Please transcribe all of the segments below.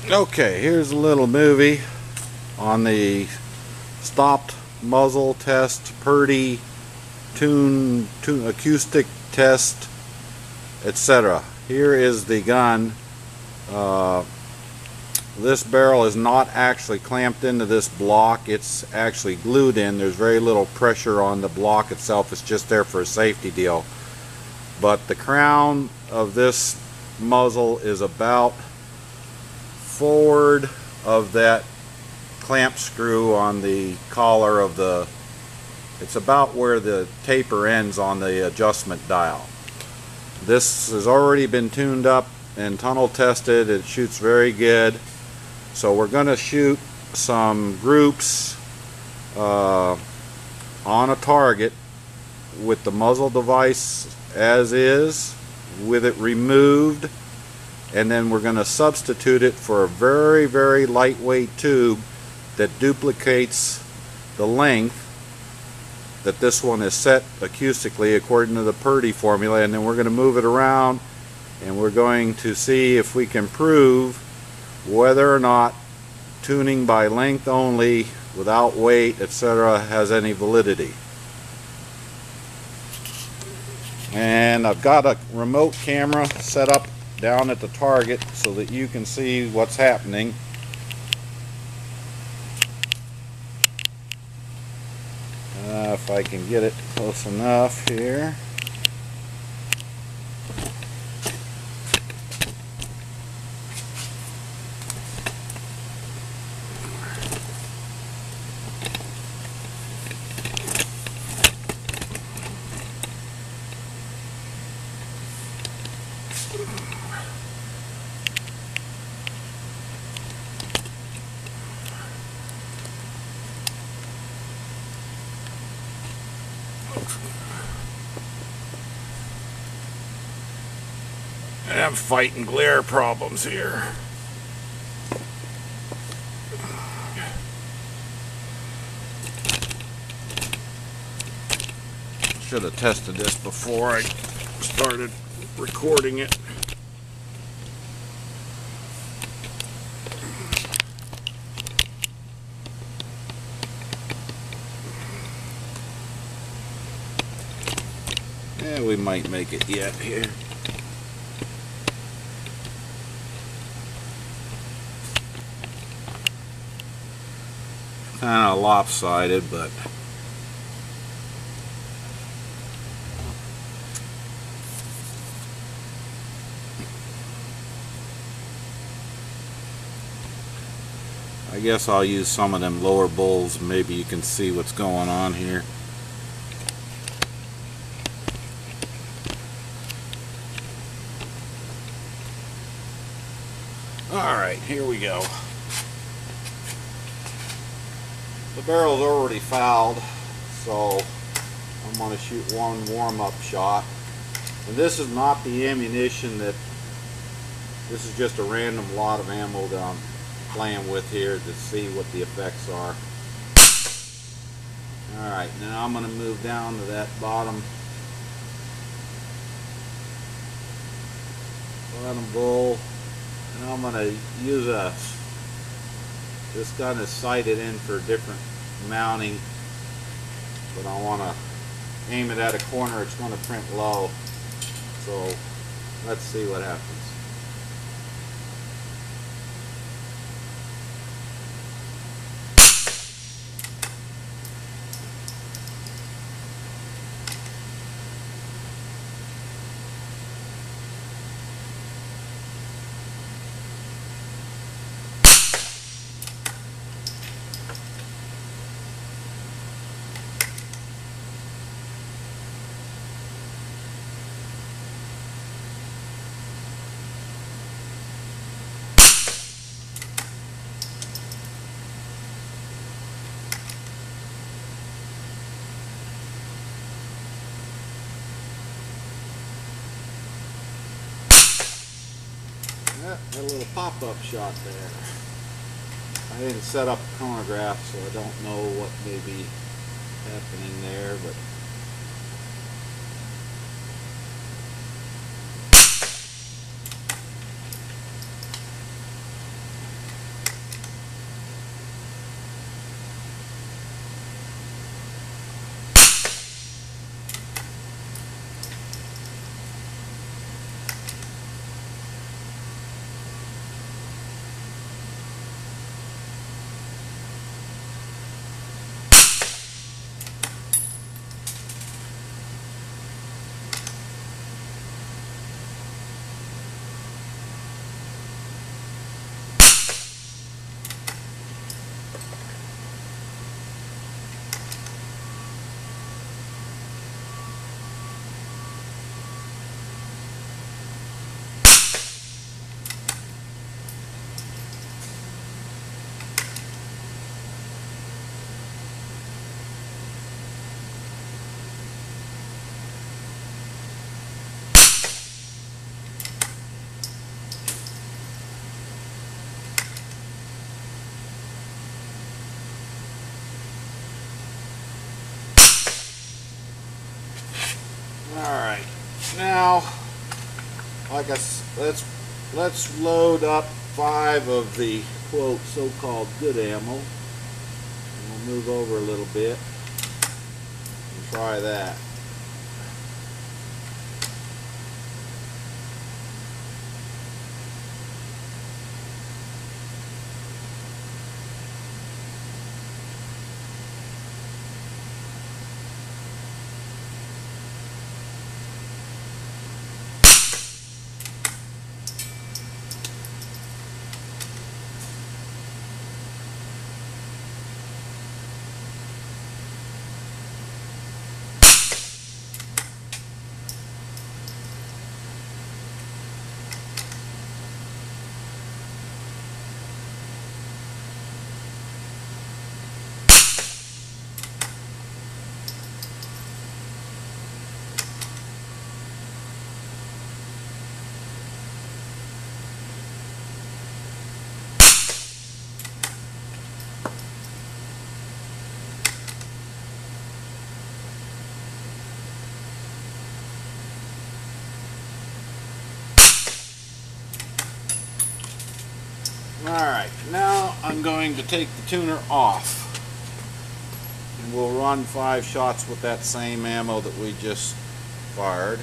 Okay, here's a little movie on the stopped muzzle test, Purdy, tune acoustic test, etc. Here is the gun. This barrel is not actually clamped into this block. It's actually glued in. There's very little pressure on the block itself. It's just there for a safety deal. But the crown of this muzzle is about forward of that clamp screw on the collar of the, it's about where the taper ends on the adjustment dial. This has already been tuned up and tunnel tested. It shoots very good. So we're going to shoot some groups on a target with the muzzle device as is, with it removed, and then we're going to substitute it for a very, very lightweight tube that duplicates the length that this one is set acoustically according to the Purdy formula, and then we're going to move it around and we're going to see if we can prove whether or not tuning by length only without weight, etc., has any validity. And I've got a remote camera set up down at the target so that you can see what's happening. If I can get it close enough here. I'm fighting glare problems here. Should have tested this before I started recording it. Yeah, we might make it yet here. Kind of lopsided, but I guess I'll use some of them lower bowls. Maybe you can see what's going on here. Alright, here we go. The barrel's already fouled, so I'm going to shoot one warm-up shot. And this is not the ammunition that, this is just a random lot of ammo that I'm playing with here to see what the effects are. Alright, now I'm going to move down to that bottom bowl, and I'm going to use this gun is sighted in for different mounting, but I want to aim it at a corner. It's going to print low, so let's see what happens. Got a little pop-up shot there. I didn't set up a chronograph, so I don't know what may be happening there, but now, let's load up 5 of the quote so-called good ammo. And we'll move over a little bit and try that. Alright, now I'm going to take the tuner off, and we'll run 5 shots with that same ammo that we just fired.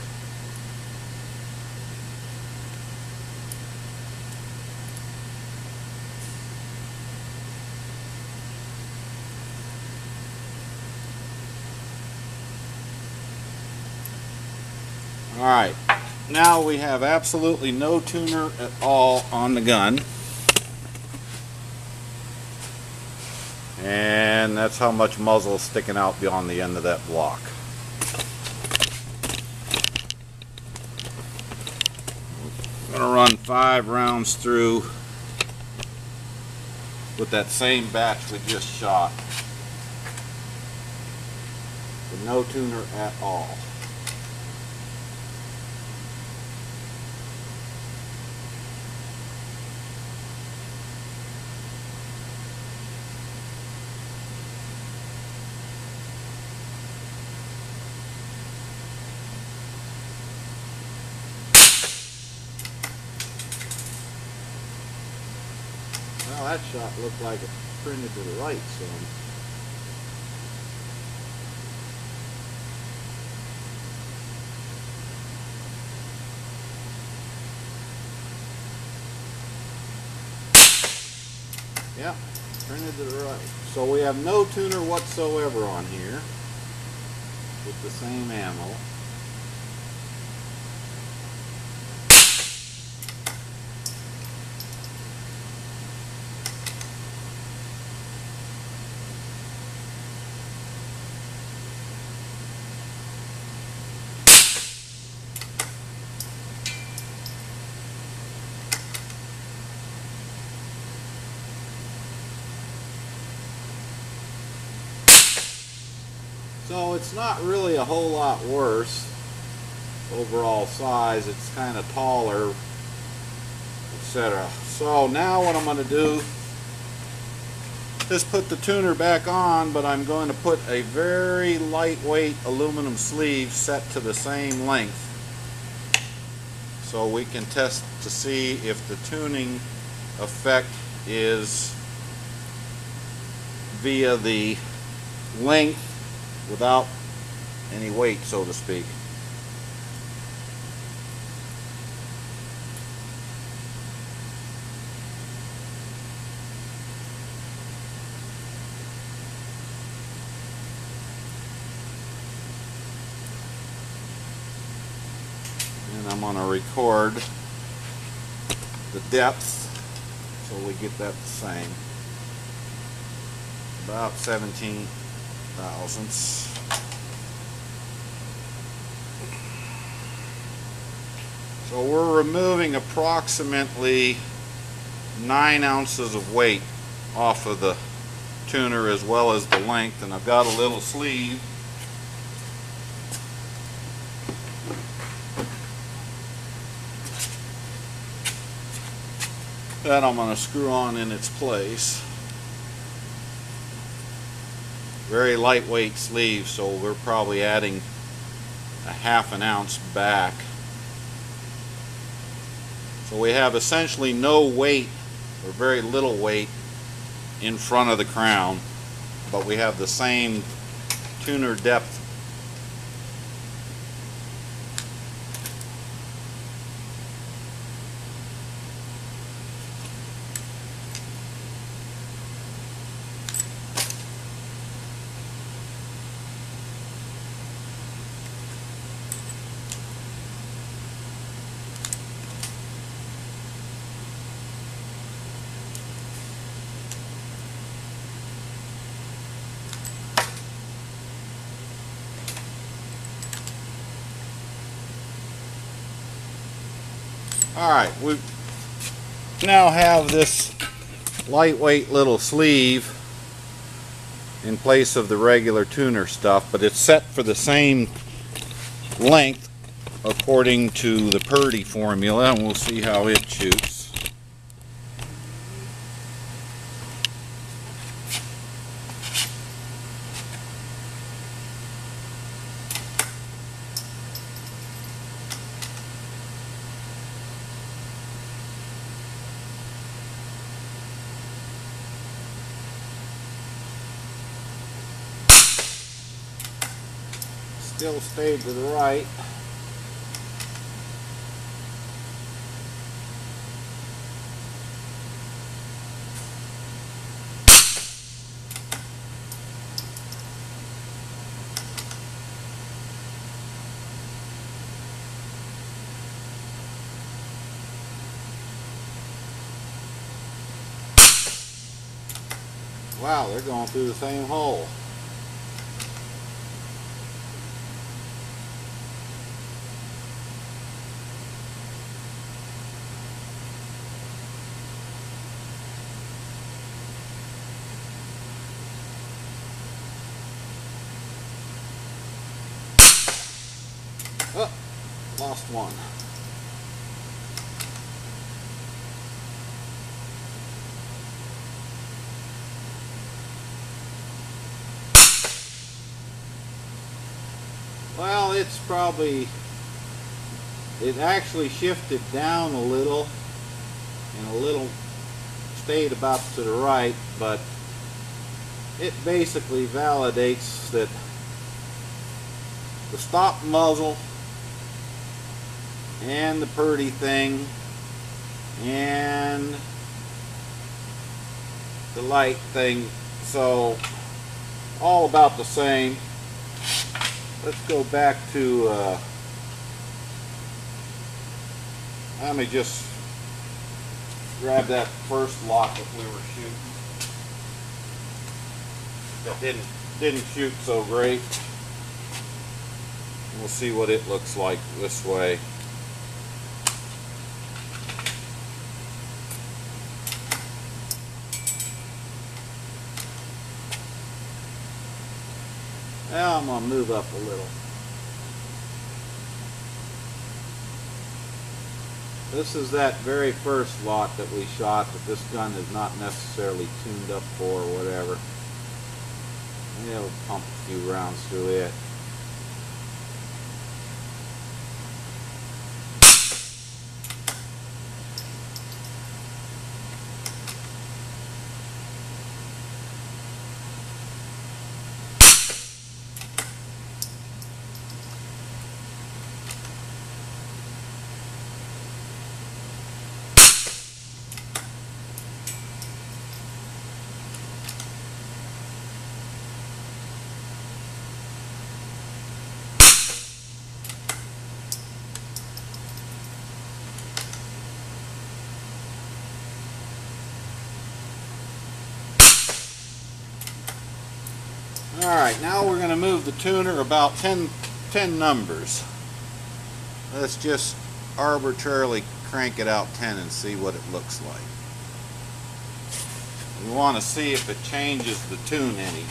Alright, now we have absolutely no tuner at all on the gun. And that's how much muzzle is sticking out beyond the end of that block. I'm going to run 5 rounds through with that same batch we just shot, with no tuner at all. Well, that shot looked like it printed to the right some. Yeah, printed to the right. So we have no tuner whatsoever on here with the same ammo. So it's not really a whole lot worse overall size. It's kind of taller, etc. So now what I'm going to do is put the tuner back on, but I'm going to put a very lightweight aluminum sleeve set to the same length so we can test to see if the tuning effect is via the length without any weight, so to speak. And I'm going to record the depth so we get that the same. About 17 thousandths. So we're removing approximately 9 ounces of weight off of the tuner as well as the length, and I've got a little sleeve that I'm going to screw on in its place. Very lightweight sleeve, so we're probably adding a 1/2 ounce back So we have essentially no weight, or very little weight, in front of the crown, but we have the same tuner depth. Alright, we now have this lightweight little sleeve in place of the regular tuner stuff, but it's set for the same length according to the Purdy formula, and we'll see how it shoots. Still stayed to the right. Wow, they're going through the same hole. Oh, lost one. Well, it's probably, it actually shifted down a little and a little stayed about to the right, but it basically validates that the stop muzzle and the Purdy thing and the light thing, so all about the same. Let's go back to let me just grab that first lot that we were shooting that didn't shoot so great. We'll see what it looks like this way. Now I'm going to move up a little. This is that very first lot that we shot that this gun is not necessarily tuned up for or whatever. Yeah, we'll pump a few rounds through it. Alright, now we're going to move the tuner about 10 numbers. Let's just arbitrarily crank it out 10 and see what it looks like. We want to see if it changes the tune any.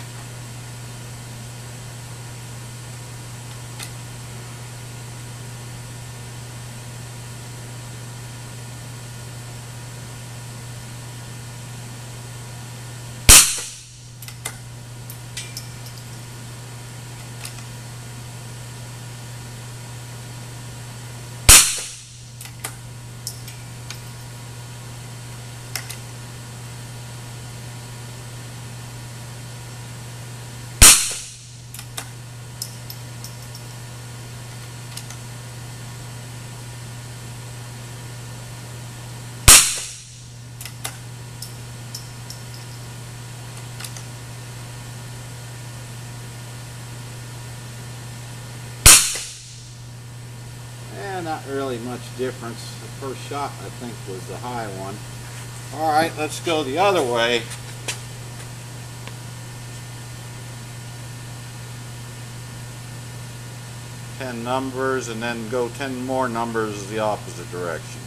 not really much difference. The first shot I think was the high one. Alright, let's go the other way. Ten numbers and then go 10 more numbers the opposite direction.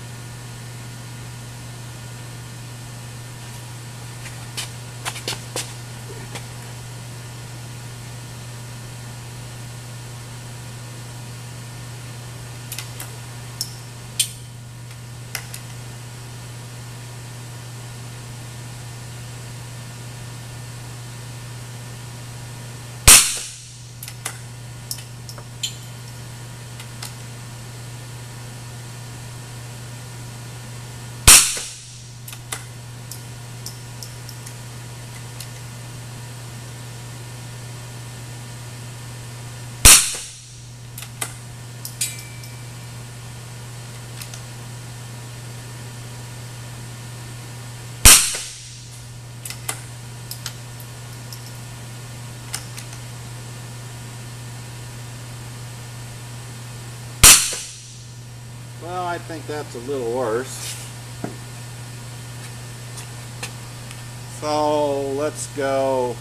Well, I think that's a little worse. So let's go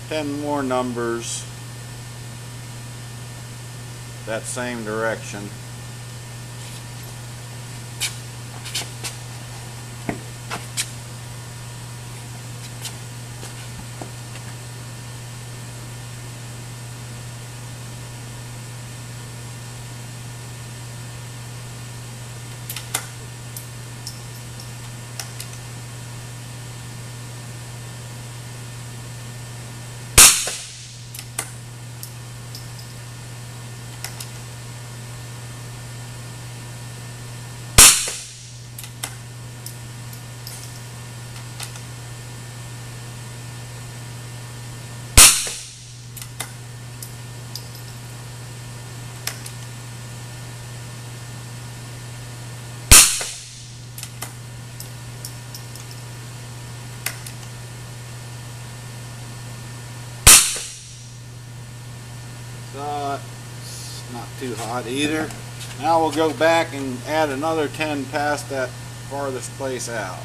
10 more numbers that same direction. So it's not too hot either. Now we'll go back and add another 10 past that farthest place out.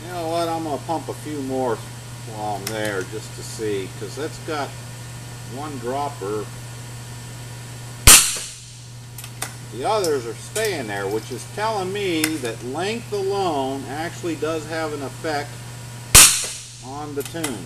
You know what, I'm going to pump a few more while I'm there just to see, because that's got one dropper. The others are staying there, which is telling me that length alone actually does have an effect on the tune.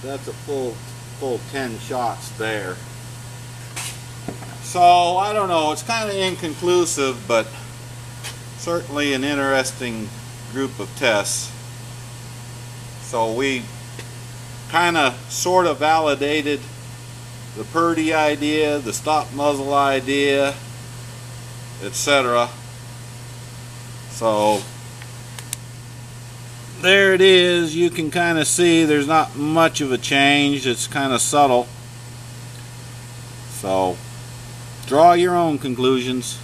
That's a full 10 shots there. So I don't know, it's kind of inconclusive, but certainly an interesting group of tests. So we kind of sort of validated the Purdy idea, the stop muzzle idea, etc. So there it is. You can kind of see there's not much of a change. It's kind of subtle. So draw your own conclusions.